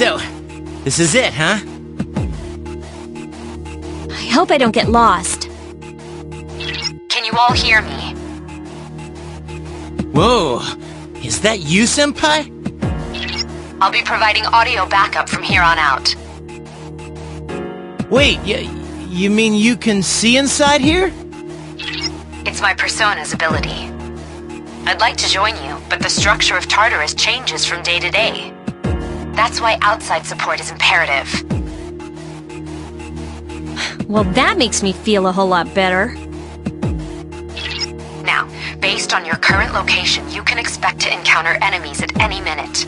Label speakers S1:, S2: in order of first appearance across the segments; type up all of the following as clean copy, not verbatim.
S1: So, this is it, huh?
S2: I hope I don't get lost.
S3: Can you all hear me?
S1: Whoa, is that you, Senpai?
S3: I'll be providing audio backup from here on out.
S1: Wait, you mean you can see inside here?
S3: It's my persona's ability. I'd like to join you, but the structure of Tarturus changes from day to day. That's why outside support is imperative.
S2: Well, that makes me feel a whole lot better.
S3: Now, based on your current location, you can expect to encounter enemies at any minute.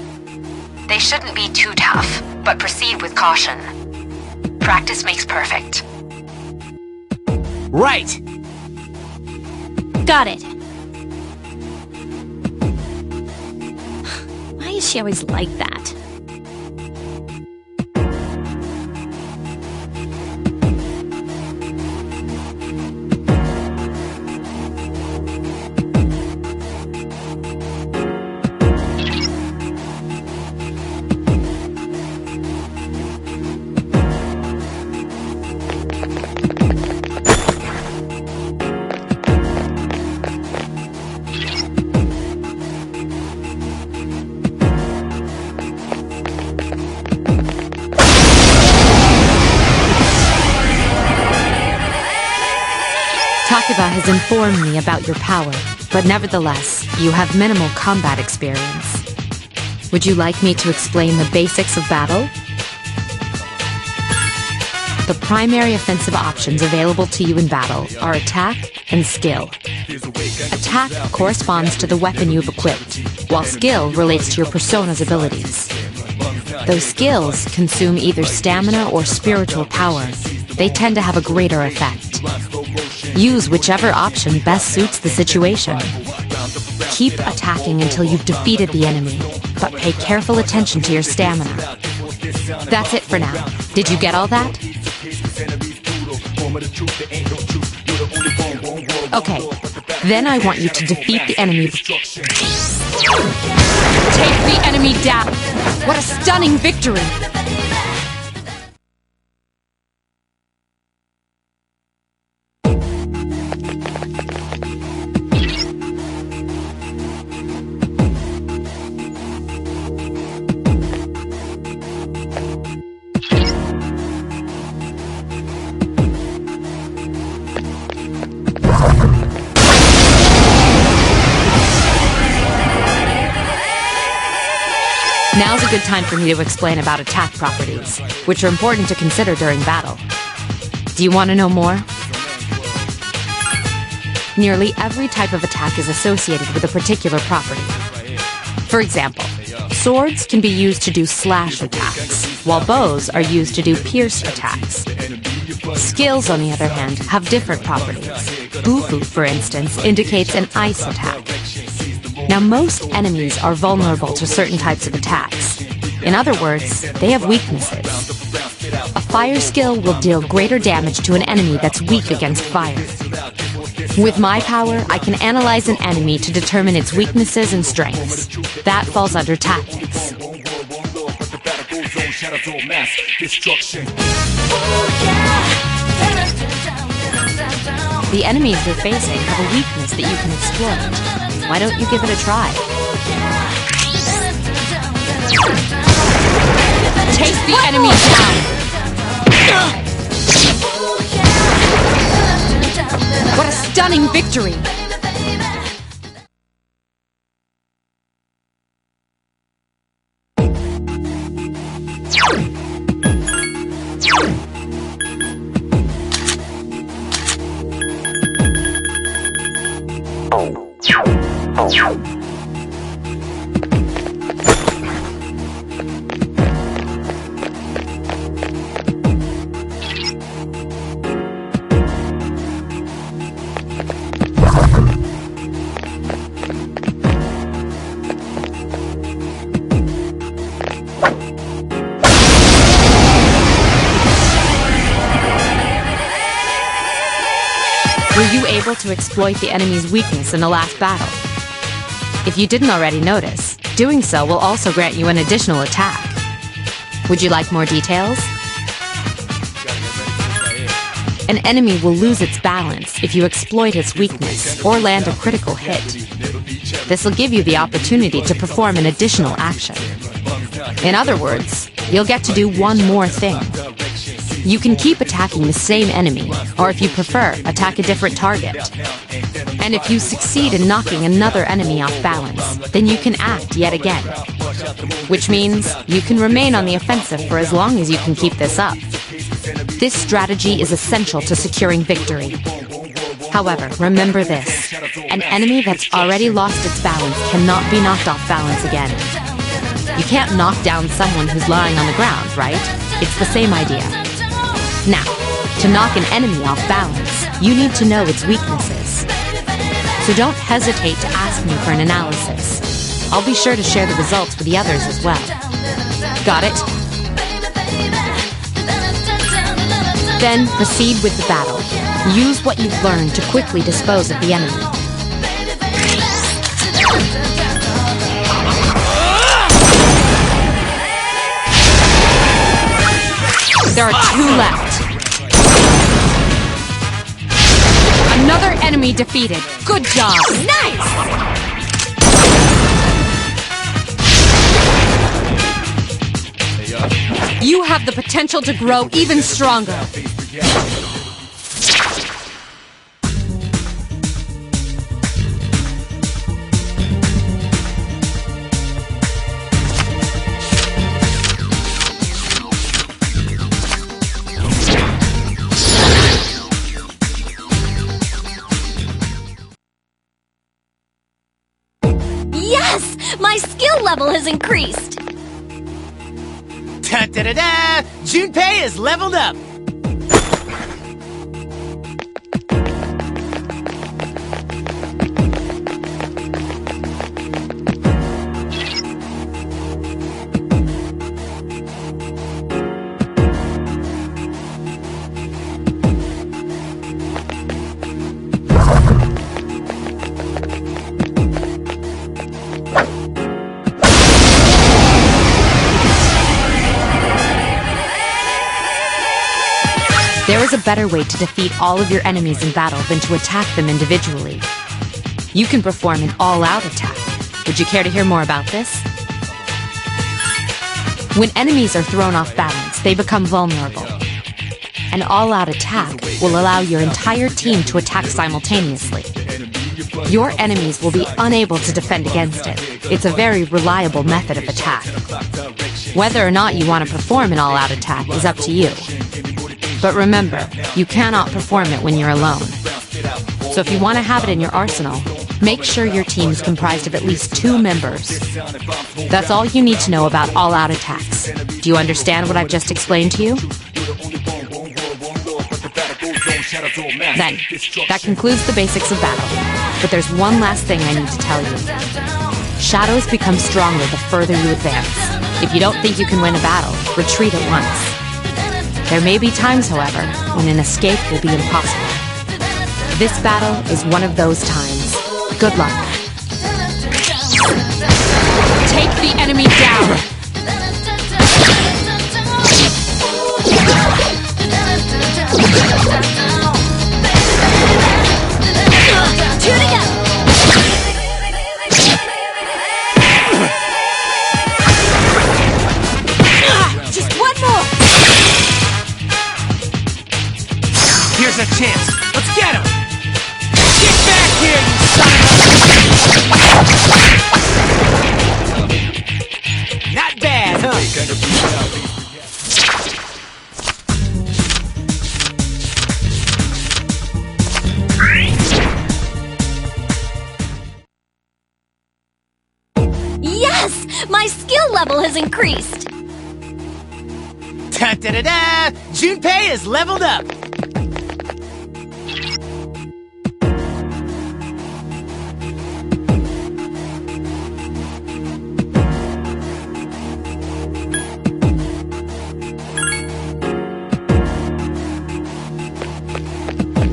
S3: They shouldn't be too tough, but proceed with caution. Practice makes perfect.
S1: Right!
S2: Got it. Why is she always like that?
S4: Takuba has informed me about your power, but nevertheless, you have minimal combat experience. Would you like me to explain the basics of battle? The primary offensive options available to you in battle are attack and skill. Attack corresponds to the weapon you've equipped, while skill relates to your persona's abilities. Though skills consume either stamina or spiritual power, they tend to have a greater effect. Use whichever option best suits the situation. Keep attacking until you've defeated the enemy, but pay careful attention to your stamina. That's it for now. Did you get all that? Okay, then I want you to defeat the enemy. Take the enemy down! What a stunning victory! Now's a good time for me to explain about attack properties, which are important to consider during battle. Do you want to know more? Nearly every type of attack is associated with a particular property. For example, swords can be used to do slash attacks, while bows are used to do pierce attacks. Skills, on the other hand, have different properties. Bufu, for instance, indicates an ice attack. Now, most enemies are vulnerable to certain types of attacks. In other words, they have weaknesses. A fire skill will deal greater damage to an enemy that's weak against fire. With my power, I can analyze an enemy to determine its weaknesses and strengths. That falls under tactics. The enemies you're facing have a weakness that you can exploit. Why don't you give it a try? Take the enemy down! What a stunning victory! Were you able to exploit the enemy's weakness in the last battle? If you didn't already notice, doing so will also grant you an additional attack. Would you like more details? An enemy will lose its balance if you exploit its weakness or land a critical hit. This will give you the opportunity to perform an additional action. In other words, you'll get to do one more thing. You can keep attacking the same enemy, or if you prefer, attack a different target. And if you succeed in knocking another enemy off balance, then you can act yet again. Which means you can remain on the offensive for as long as you can keep this up. This strategy is essential to securing victory. However, remember this. An enemy that's already lost its balance cannot be knocked off balance again. You can't knock down someone who's lying on the ground, right? It's the same idea. Now, to knock an enemy off balance, you need to know its weaknesses. So don't hesitate to ask me for an analysis. I'll be sure to share the results with the others as well. Got it? Then proceed with the battle. Use what you've learned to quickly dispose of the enemy. There are 2 left. Another enemy defeated. Good job. Nice! You have the potential to grow even stronger.
S2: Yes! My skill level has increased!
S1: Da-da-da-da! Junpei is leveled up!
S4: There is a better way to defeat all of your enemies in battle than to attack them individually. You can perform an all-out attack. Would you care to hear more about this? When enemies are thrown off balance, they become vulnerable. An all-out attack will allow your entire team to attack simultaneously. Your enemies will be unable to defend against it. It's a very reliable method of attack. Whether or not you want to perform an all-out attack is up to you. But remember, you cannot perform it when you're alone. So if you want to have it in your arsenal, make sure your team is comprised of at least 2 members. That's all you need to know about all-out attacks. Do you understand what I've just explained to you? Then, that concludes the basics of battle. But there's one last thing I need to tell you. Shadows become stronger the further you advance. If you don't think you can win a battle, retreat at once. There may be times, however, when an escape will be impossible. This battle is one of those times. Good luck. Take the enemy down!
S2: Two to go! Just one more!
S1: Here's a chance. Let's get him! Get back here, you son of a... Not bad, huh?
S2: Yes! My skill level has increased!
S1: Da-da-da-da! Junpei is leveled up!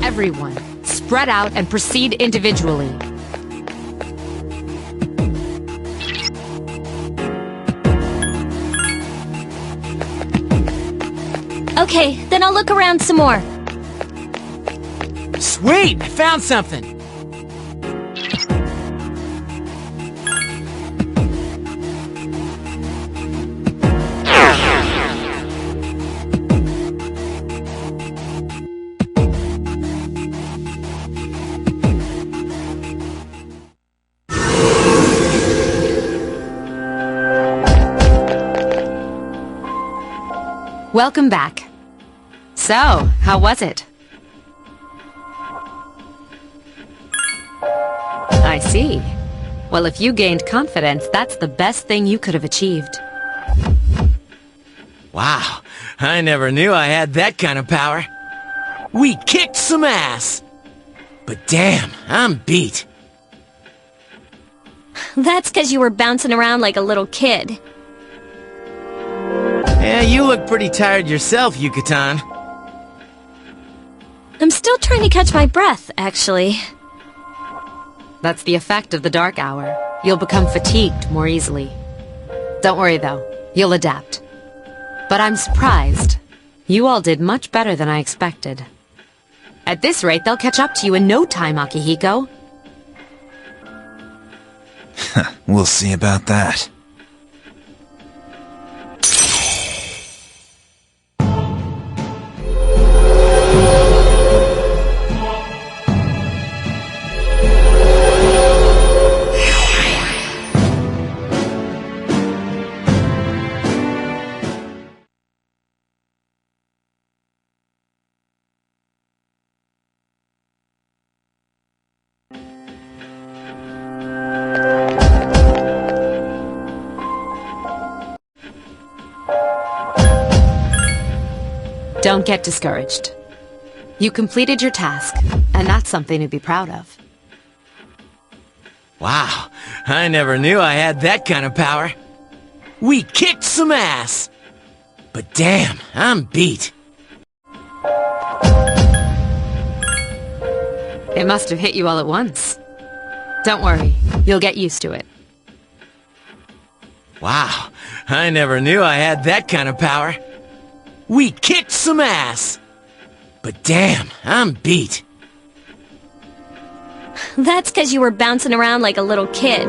S4: Everyone, spread out and proceed individually.
S2: Okay, then I'll look around some more.
S1: Sweet! I found something!
S4: Welcome back. So, how was it? I see. Well, if you gained confidence, that's the best thing you could have achieved.
S1: Wow, I never knew I had that kind of power. We kicked some ass! But damn, I'm beat.
S2: That's 'cause you were bouncing around like a little kid.
S1: Yeah, you look pretty tired yourself, Yucatan.
S2: I'm still trying to catch my breath, actually.
S4: That's the effect of the dark hour. You'll become fatigued more easily. Don't worry, though. You'll adapt. But I'm surprised. You all did much better than I expected. At this rate, they'll catch up to you in no time, Akihiko.
S5: We'll see about that.
S4: Don't get discouraged. You completed your task, and that's something to be proud of.
S1: Wow, I never knew I had that kind of power. We kicked some ass! But damn, I'm beat.
S4: It must have hit you all at once. Don't worry, you'll get used to it.
S1: Wow, I never knew I had that kind of power. We kicked some ass! But damn, I'm beat.
S2: That's 'cause you were bouncing around like a little kid.